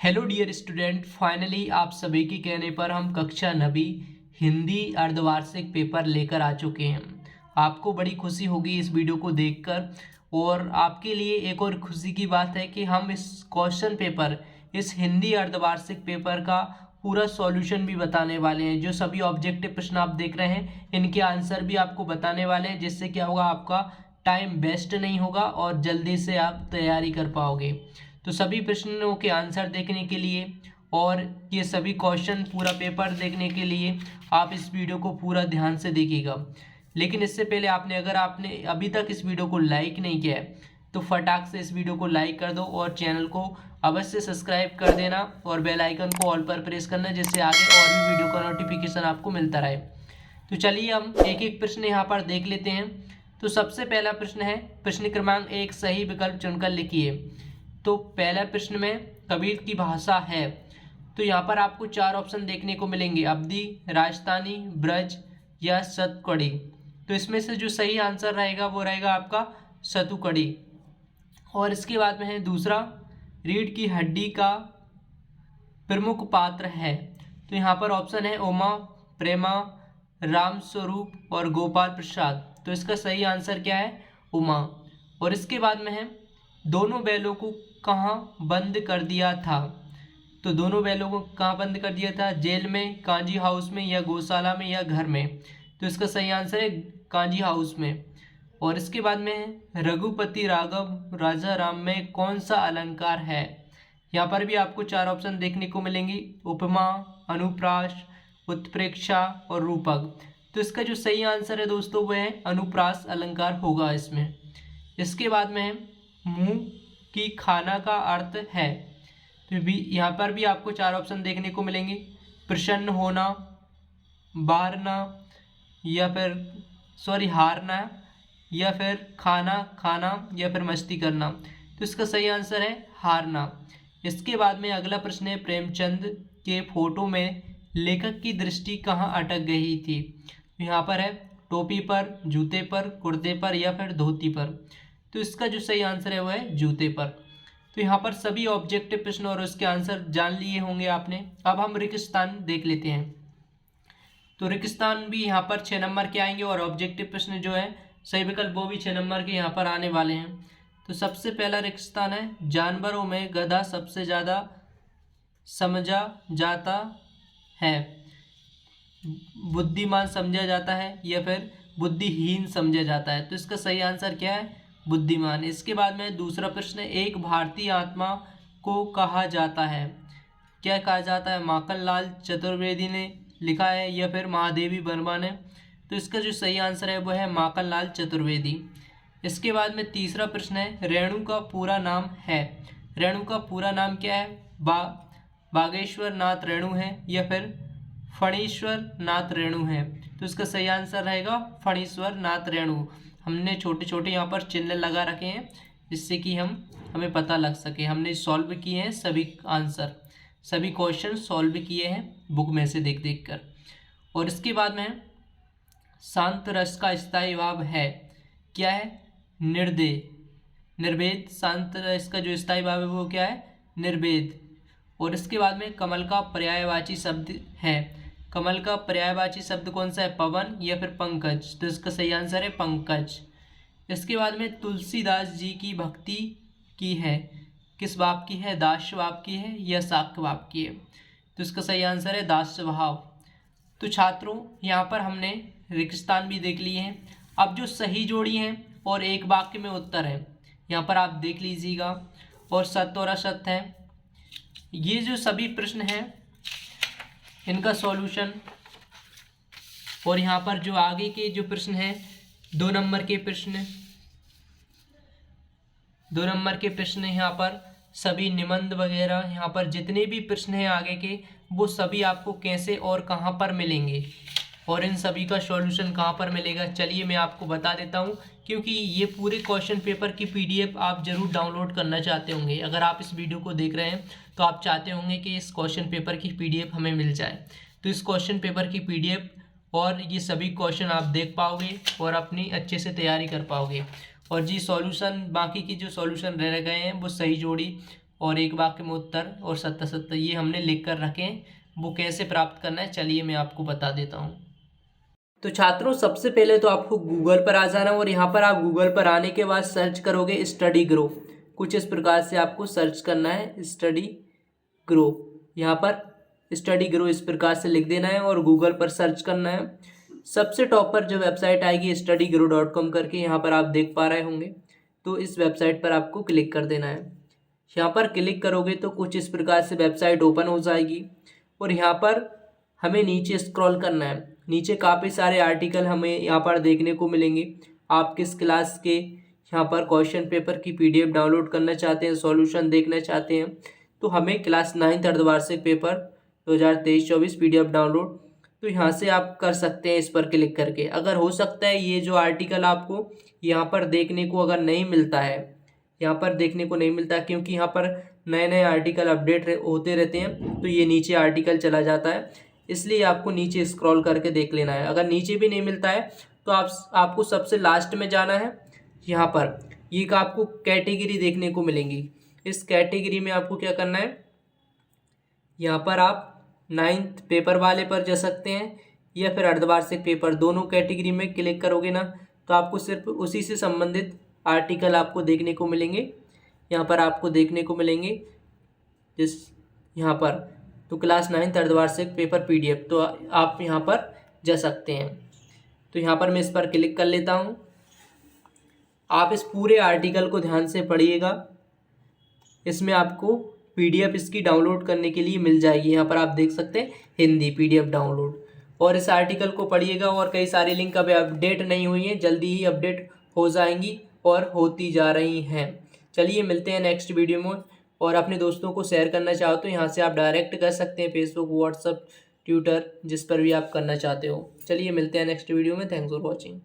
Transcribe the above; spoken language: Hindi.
हेलो डियर स्टूडेंट, फाइनली आप सभी के कहने पर हम कक्षा 9वीं हिंदी अर्धवार्षिक पेपर लेकर आ चुके हैं। आपको बड़ी खुशी होगी इस वीडियो को देखकर। और आपके लिए एक और खुशी की बात है कि हम इस क्वेश्चन पेपर, इस हिंदी अर्धवार्षिक पेपर का पूरा सॉल्यूशन भी बताने वाले हैं। जो सभी ऑब्जेक्टिव प्रश्न आप देख रहे हैं, इनके आंसर भी आपको बताने वाले हैं, जिससे क्या होगा, आपका टाइम वेस्ट नहीं होगा और जल्दी से आप तैयारी कर पाओगे। तो सभी प्रश्नों के आंसर देखने के लिए और ये सभी क्वेश्चन पूरा पेपर देखने के लिए आप इस वीडियो को पूरा ध्यान से देखिएगा। लेकिन इससे पहले अगर आपने अभी तक इस वीडियो को लाइक नहीं किया है तो फटाक से इस वीडियो को लाइक कर दो और चैनल को अवश्य सब्सक्राइब कर देना और बेल आइकन को ऑल पर प्रेस करना, जिससे आगे और भी वीडियो का नोटिफिकेशन आपको मिलता रहे। तो चलिए हम एक एक प्रश्न यहाँ पर देख लेते हैं। तो सबसे पहला प्रश्न है, प्रश्न क्रमांक 1, सही विकल्प चुनकर लिखिए। तो पहला प्रश्न में कबीर की भाषा है, तो यहाँ पर आपको 4 ऑप्शन देखने को मिलेंगे, अवधी, राजस्थानी, ब्रज या सतकड़ी। तो इसमें से जो सही आंसर रहेगा वो रहेगा आपका सतुकड़ी। और इसके बाद में है दूसरा, रीढ़ की हड्डी का प्रमुख पात्र है। तो यहाँ पर ऑप्शन है उमा, प्रेमा, राम स्वरूप और गोपाल प्रसाद। तो इसका सही आंसर क्या है, उमा। और इसके बाद में है, दोनों बैलों को कहाँ बंद कर दिया था। तो दोनों बैलों को कहाँ बंद कर दिया था, जेल में, कांजी हाउस में या गौशाला में या घर में। तो इसका सही आंसर है कांजी हाउस में। और इसके बाद में है, रघुपति राघव राजा राम में कौन सा अलंकार है। यहाँ पर भी आपको 4 ऑप्शन देखने को मिलेंगे, उपमा, अनुप्रास, उत्प्रेक्षा और रूपक। तो इसका जो सही आंसर है दोस्तों वो है अनुप्रास अलंकार होगा इसमें। इसके बाद में है, मुंह की खाना का अर्थ है। तो भी यहाँ पर भी आपको 4 ऑप्शन देखने को मिलेंगे, प्रसन्न होना, बारना या फिर हारना या फिर खाना खाना या फिर मस्ती करना। तो इसका सही आंसर है हारना। इसके बाद में अगला प्रश्न है, प्रेमचंद के फोटो में लेखक की दृष्टि कहाँ अटक गई थी। तो यहाँ पर है टोपी पर, जूते पर, कुर्ते पर या फिर धोती पर। तो इसका जो सही आंसर है वो है जूते पर। तो यहाँ पर सभी ऑब्जेक्टिव प्रश्न और उसके आंसर जान लिए होंगे आपने। अब हम रेगिस्तान देख लेते हैं। तो रेगिस्तान भी यहाँ पर 6 नंबर के आएंगे और ऑब्जेक्टिव प्रश्न जो है सही विकल्प वो भी 6 नंबर के यहाँ पर आने वाले हैं। तो सबसे पहला रेगिस्तान है, जानवरों में गधा सबसे ज़्यादा समझा जाता है, बुद्धिमान समझा जाता है या फिर बुद्धिहीन समझा जाता है। तो इसका सही आंसर क्या है, बुद्धिमान। इसके बाद में दूसरा प्रश्न, एक भारतीय आत्मा को कहा जाता है, क्या कहा जाता है, माखनलाल चतुर्वेदी ने लिखा है या फिर महादेवी वर्मा ने। तो इसका जो सही आंसर है वो है माखनलाल चतुर्वेदी। इसके बाद में तीसरा प्रश्न है, रेणु का पूरा नाम है। रेणु का पूरा नाम क्या है, बागेश्वर नाथ रेणु है या फिर फणीश्वर नाथ रेणु है। तो इसका सही आंसर रहेगा फणीश्वर नाथ रेणु। हमने छोटे छोटे यहाँ पर चिन्ह लगा रखे हैं जिससे कि हमें पता लग सके। हमने सॉल्व किए हैं सभी आंसर, सभी क्वेश्चन सॉल्व किए हैं बुक में से देख देख कर। और इसके बाद में शांत रस का स्थायी भाव है, क्या है, निर्वेद। शांत रस का जो स्थायी भाव है वो क्या है, निर्वेद। और इसके बाद में कमल का पर्यायवाची शब्द है, कमल का पर्यायवाची शब्द कौन सा है, पवन या फिर पंकज। तो इसका सही आंसर है पंकज। इसके बाद में तुलसीदास जी की भक्ति की है, किस भाव की है, दास्य भाव की है या शाक्य भाव की है। तो इसका सही आंसर है दास्य भाव। तो छात्रों यहाँ पर हमने रेगिस्तान भी देख लिए हैं। अब जो सही जोड़ी हैं और एक वाक्य में उत्तर है यहाँ पर आप देख लीजिएगा, और सत्य और असत्य है। ये जो सभी प्रश्न हैं इनका सॉल्यूशन, और यहाँ पर जो आगे के जो प्रश्न हैं 2 नंबर के प्रश्न, 2 नंबर के प्रश्न यहाँ पर सभी निबंध वगैरह, यहाँ पर जितने भी प्रश्न हैं आगे के वो सभी आपको कैसे और कहाँ पर मिलेंगे और इन सभी का सॉल्यूशन कहाँ पर मिलेगा, चलिए मैं आपको बता देता हूँ। क्योंकि ये पूरे क्वेश्चन पेपर की पीडीएफ आप ज़रूर डाउनलोड करना चाहते होंगे। अगर आप इस वीडियो को देख रहे हैं तो आप चाहते होंगे कि इस क्वेश्चन पेपर की पीडीएफ हमें मिल जाए। तो इस क्वेश्चन पेपर की पीडीएफ और ये सभी क्वेश्चन आप देख पाओगे और अपनी अच्छे से तैयारी कर पाओगे। और जी सॉल्यूशन, बाकी की जो सॉल्यूशन रह गए हैं वो सही जोड़ी और एक वाक्य में उत्तर और 70-70 ये हमने लिख कर रखे हैं। वो कैसे प्राप्त करना है चलिए मैं आपको बता देता हूँ। तो छात्रों सबसे पहले तो आपको गूगल पर आ जाना और यहाँ पर आप गूगल पर आने के बाद सर्च करोगे स्टडी ग्रो। कुछ इस प्रकार से आपको सर्च करना है स्टडी ग्रो। यहाँ पर स्टडी ग्रो इस प्रकार से लिख देना है और गूगल पर सर्च करना है। सबसे टॉप पर जो वेबसाइट आएगी studygrow.com करके, यहाँ पर आप देख पा रहे होंगे। तो इस वेबसाइट पर आपको क्लिक कर देना है। यहाँ पर क्लिक करोगे तो कुछ इस प्रकार से वेबसाइट ओपन हो जाएगी और यहाँ पर हमें नीचे स्क्रॉल करना है। नीचे काफ़ी सारे आर्टिकल हमें यहाँ पर देखने को मिलेंगे। आप किस क्लास के यहाँ पर क्वेश्चन पेपर की PDF डाउनलोड करना चाहते हैं, सॉल्यूशन देखना चाहते हैं, तो हमें क्लास 9th अर्धवार्षिक पेपर 2023-24 PDF डाउनलोड, तो यहाँ से आप कर सकते हैं इस पर क्लिक करके। अगर हो सकता है ये जो आर्टिकल आपको यहाँ पर देखने को अगर नहीं मिलता है, यहाँ पर देखने को नहीं मिलता क्योंकि यहाँ पर नए नए आर्टिकल अपडेट होते रहते हैं, तो ये नीचे आर्टिकल चला जाता है, इसलिए आपको नीचे स्क्रॉल करके देख लेना है। अगर नीचे भी नहीं मिलता है तो आपको सबसे लास्ट में जाना है। यहाँ पर ये आपको कैटेगरी देखने को मिलेंगी। इस कैटेगरी में आपको क्या करना है, यहाँ पर आप 9th पेपर वाले पर जा सकते हैं या फिर अर्धवार्षिक पेपर, दोनों कैटेगरी में क्लिक करोगे ना तो आपको सिर्फ उसी से संबंधित आर्टिकल आपको देखने को मिलेंगे। यहाँ पर आपको देखने को मिलेंगे जिस यहाँ पर तो क्लास 9th अर्धवार्षिक पेपर PDF, तो आप यहाँ पर जा सकते हैं। तो यहाँ पर मैं इस पर क्लिक कर लेता हूँ। आप इस पूरे आर्टिकल को ध्यान से पढ़िएगा, इसमें आपको PDF इसकी डाउनलोड करने के लिए मिल जाएगी। यहाँ पर आप देख सकते हैं हिंदी PDF डाउनलोड, और इस आर्टिकल को पढ़िएगा। और कई सारी लिंक अभी अपडेट नहीं हुई हैं, जल्दी ही अपडेट हो जाएंगी और होती जा रही हैं। चलिए मिलते हैं नेक्स्ट वीडियो में। और अपने दोस्तों को शेयर करना चाहो तो यहाँ से आप डायरेक्ट कर सकते हैं, फेसबुक, व्हाट्सअप, ट्विटर, जिस पर भी आप करना चाहते हो। चलिए मिलते हैं नेक्स्ट वीडियो में। Thanks for watching.